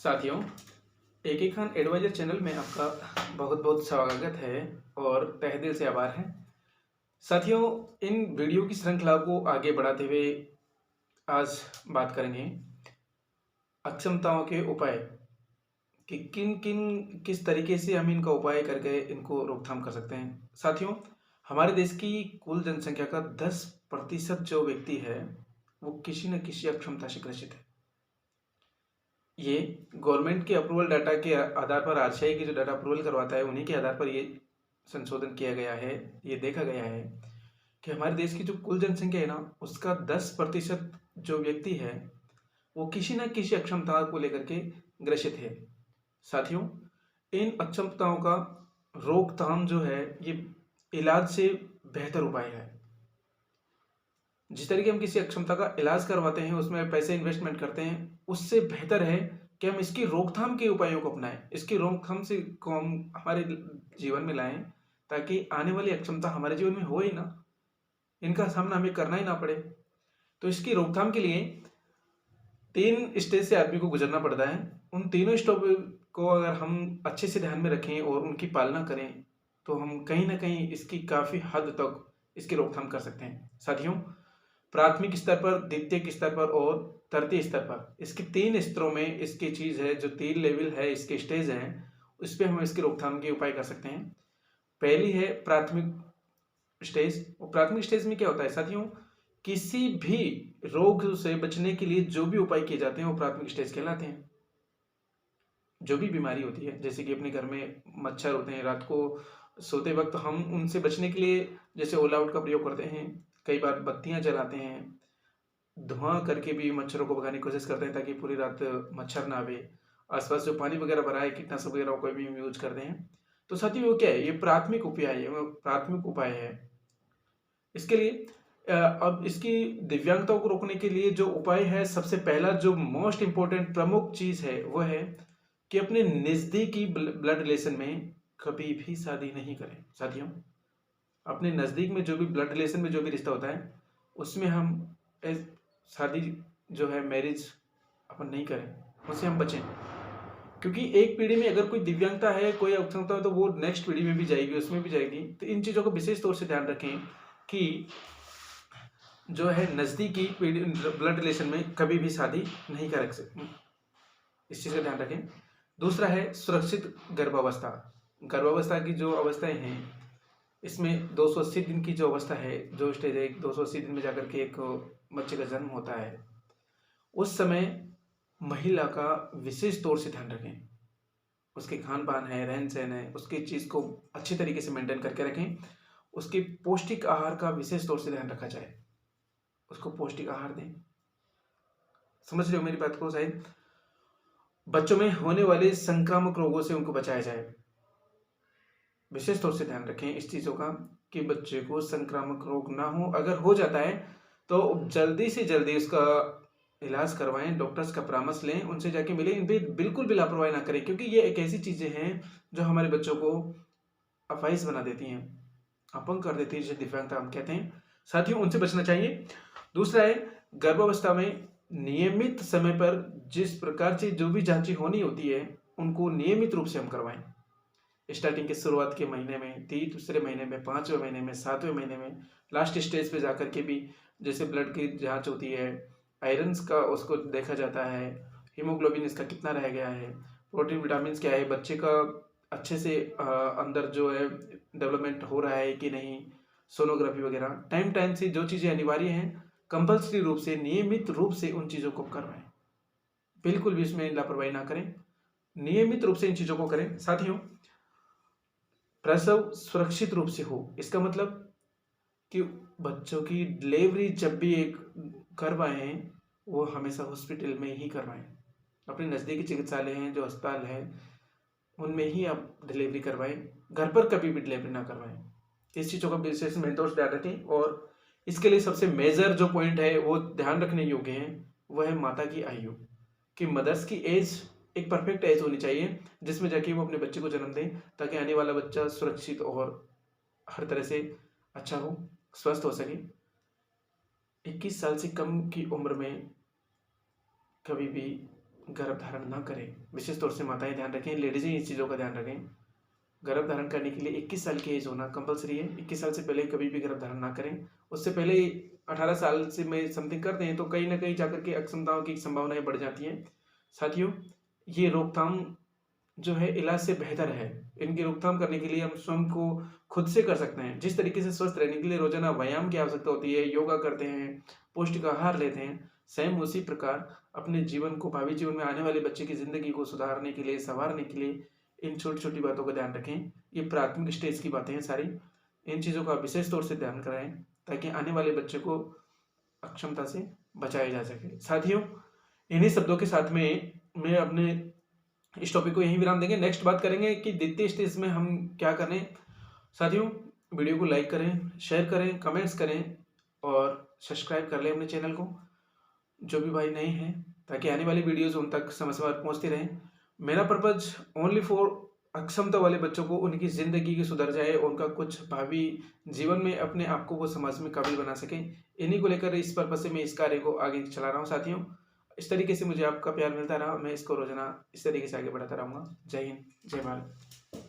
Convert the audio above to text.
साथियों, एक ही Khan adviser channel में आपका बहुत बहुत स्वागत है और तहे दिल से आभार है। साथियों, इन वीडियो की श्रृंखला को आगे बढ़ाते हुए आज बात करेंगे अक्षमताओं के उपाय कि किस तरीके से हम इनका उपाय करके इनको रोकथाम कर सकते हैं। साथियों, हमारे देश की कुल जनसंख्या का 10% जो व्यक्ति है वो किसी न किसी अक्षमता से ग्रसित है। ये गवर्नमेंट के अप्रूवल डाटा के आधार पर आरसीआई की जो डाटा अप्रूवल करवाता है उन्हीं के आधार पर ये संशोधन किया गया है। ये देखा गया है कि हमारे देश की जो कुल जनसंख्या है ना, उसका 10% जो व्यक्ति है वो किसी न किसी अक्षमता को लेकर के ग्रसित है। साथियों, इन अक्षमताओं का रोकथाम जो है ये इलाज से बेहतर उपाय है। जिस तरीके हम किसी अक्षमता का इलाज करवाते हैं, उसमें पैसे इन्वेस्टमेंट करते हैं, उससे बेहतर है कि हम इसकी रोकथाम के उपायों को अपनाएं। इसकी रोकथाम से को हम हमारे जीवन में लाएं ताकि आने वाली अक्षमता हमारे जीवन में हो ही ना, इनका सामना हमें करना ही ना पड़े। तो इसकी रोकथाम के लिए 3 स्टेज से आदमी को गुजरना पड़ता है। उन तीनों स्टेप को अगर हम अच्छे से ध्यान में रखें और उनकी पालना करें तो हम कहीं ना कहीं इसकी काफ़ी हद तक इसकी रोकथाम कर सकते हैं। साथियों, प्राथमिक स्तर पर, द्वितीयक स्तर पर और तृतीय स्तर पर, इसके 3 स्तरों में इसकी चीज़ है, जो 3 लेवल है, इसके स्टेज हैं, उस पर हम इसकी रोकथाम के उपाय कर सकते हैं। पहली है प्राथमिक स्टेज। और प्राथमिक स्टेज में क्या होता है साथियों, किसी भी रोग से बचने के लिए जो भी उपाय किए जाते हैं वो प्राथमिक स्टेज कहलाते हैं। जो भी बीमारी होती है, जैसे कि अपने घर में मच्छर होते हैं, रात को सोते वक्त हम उनसे बचने के लिए जैसे ऑल आउट का प्रयोग करते हैं, कई बार बत्तियां जलाते हैं, धुआं करके भी मच्छरों को भगाने की कोशिश करते हैं ताकि पूरी रात मच्छर ना आवे। आसपास जो पानी वगैरह भरा है, कीटनाशक वगैरह को भी यूज करते हैं। तो साथियों, वो क्या है, ये प्राथमिक उपाय है, प्राथमिक उपाय है। इसके लिए अब इसकी दिव्यांगताओं को रोकने के लिए जो उपाय है, सबसे पहला जो मोस्ट इंपॉर्टेंट प्रमुख चीज है वो है कि अपने नजदीकी ब्लड रिलेशन में कभी भी शादी नहीं करें। साथियों, अपने नजदीक में जो भी ब्लड रिलेशन में जो भी रिश्ता होता है उसमें हम शादी जो है, मैरिज अपन नहीं करें, उससे हम बचें। क्योंकि एक पीढ़ी में अगर कोई दिव्यांगता है, कोई अक्षमता है, तो वो नेक्स्ट पीढ़ी में भी जाएगी, उसमें भी जाएगी। तो इन चीज़ों को विशेष तौर से ध्यान रखें कि जो है नज़दीकी पीढ़ी ब्लड रिलेशन में कभी भी शादी नहीं कर सकते, इस चीज़ का ध्यान रखें। दूसरा है सुरक्षित गर्भावस्था। गर्भावस्था की जो अवस्थाएं हैं, इसमें 280 दिन की जो अवस्था है, जो स्टेज है, 280 दिन में जाकर के एक बच्चे का जन्म होता है, उस समय महिला का विशेष तौर से ध्यान रखें। उसके खान पान है, रहन सहन है, उसकी चीज़ को अच्छी तरीके से मेंटेन करके रखें। उसके पौष्टिक आहार का विशेष तौर से ध्यान रखा जाए, उसको पौष्टिक आहार दें। समझ रहे हो मेरी बात को? शायद बच्चों में होने वाले संक्रामक रोगों से उनको बचाया जाए। विशेष तौर से ध्यान रखें इस चीज़ों का कि बच्चे को संक्रामक रोग ना हो। अगर हो जाता है तो जल्दी से जल्दी उसका इलाज करवाएं, डॉक्टर्स का परामर्श लें, उनसे जाके मिलें। इन पर बिल्कुल भी लापरवाही ना करें, क्योंकि ये एक ऐसी चीज़ें हैं जो हमारे बच्चों को अपाहिज बना देती हैं, अपंग कर देती है, जिसे दिव्यांगता हम कहते हैं। साथियों, उनसे बचना चाहिए। दूसरा है गर्भावस्था में नियमित समय पर जिस प्रकार से जो भी जांचें होनी होती है उनको नियमित रूप से हम करवाएं। स्टार्टिंग के शुरुआत के महीने में, तीसरे महीने में, 5वें महीने में, 7वें महीने में, लास्ट स्टेज पे जाकर के भी जैसे ब्लड की जांच होती है, आयरन्स का उसको देखा जाता है, हीमोग्लोबिन इसका कितना रह गया है, प्रोटीन विटामिन क्या है, बच्चे का अच्छे से अंदर जो है डेवलपमेंट हो रहा है कि नहीं, सोनोग्राफी वगैरह टाइम टाइम से जो चीज़ें अनिवार्य हैं, कंपल्सरी रूप से, नियमित रूप से उन चीज़ों को करवाएं। बिल्कुल भी इसमें लापरवाही ना करें, नियमित रूप से इन चीज़ों को करें। साथियों, प्रसव सुरक्षित रूप से हो, इसका मतलब कि बच्चों की डिलीवरी जब भी एक करवाएं वो हमेशा हॉस्पिटल में ही करवाएं। अपने नज़दीकी चिकित्सालय हैं, जो अस्पताल है, उनमें ही आप डिलीवरी करवाएं। घर पर कभी भी डिलीवरी ना करवाएं। इस चीज़ों का विशेष मेंटोर ध्यान रखें। और इसके लिए सबसे मेजर जो पॉइंट है वो ध्यान रखने योग्य है, वह है माता की आयु, कि मदर्स की एज एक परफेक्ट एज होनी चाहिए जिसमें जाके वो अपने बच्चे को जन्म दें, ताकि आने वाला बच्चा सुरक्षित और हर तरह से अच्छा हो, स्वस्थ हो सके। 21 साल से कम की उम्र में कभी भी गर्भ धारण ना करें। विशेष तौर से माताएं ध्यान रखें, लेडीज़ें इस चीज़ों का ध्यान रखें। गर्भ धारण करने के लिए 21 साल की एज होना कंपलसरी है। 21 साल से पहले कभी भी गर्भ धारण ना करें। उससे पहले 18 साल से में समथिंग करते हैं तो कहीं ना कहीं जाकर के अक्षमताओं की संभावनाएं बढ़ जाती हैं। साथियों, ये रोकथाम जो है इलाज से बेहतर है। इनकी रोकथाम करने के लिए हम स्वयं को खुद से कर सकते हैं। जिस तरीके से स्वस्थ रहने के लिए रोजाना व्यायाम की आवश्यकता होती है, योगा करते हैं, पौष्टिक आहार लेते हैं, सेम उसी प्रकार अपने जीवन को, भावी जीवन में आने वाले बच्चे की जिंदगी को सुधारने के लिए, संवारने के लिए इन छोटी छोटी बातों का ध्यान रखें। ये प्राथमिक स्टेज की बातें हैं सारी। इन चीज़ों का विशेष तौर से ध्यान कराएं ताकि आने वाले बच्चे को अक्षमता से बचाया जा सके। साथियों, इन्हीं शब्दों के साथ में मैं अपने इस टॉपिक को यहीं विराम देंगे। नेक्स्ट बात करेंगे कि द्वितीय स्टेज में हम क्या करें। साथियों, वीडियो को लाइक करें, शेयर करें, कमेंट्स करें और सब्सक्राइब कर लें अपने चैनल को, जो भी भाई नए हैं, ताकि आने वाली वीडियोज़ उन तक समय समय पर पहुँचती रहें। मेरा पर्पज ओनली फॉर अक्षमता वाले बच्चों को उनकी ज़िंदगी की सुधर जाए, उनका कुछ भावी जीवन में अपने आप को वो समाज में काबिल बना सकें। इन्हीं को लेकर इस पर्पज से मैं इस कार्य को आगे चला रहा हूँ। साथियों, इस तरीके से मुझे आपका प्यार मिलता रहा, मैं इसको रोजाना इस तरीके से आगे बढ़ाता रहूँगा। जय हिंद, जय भारत।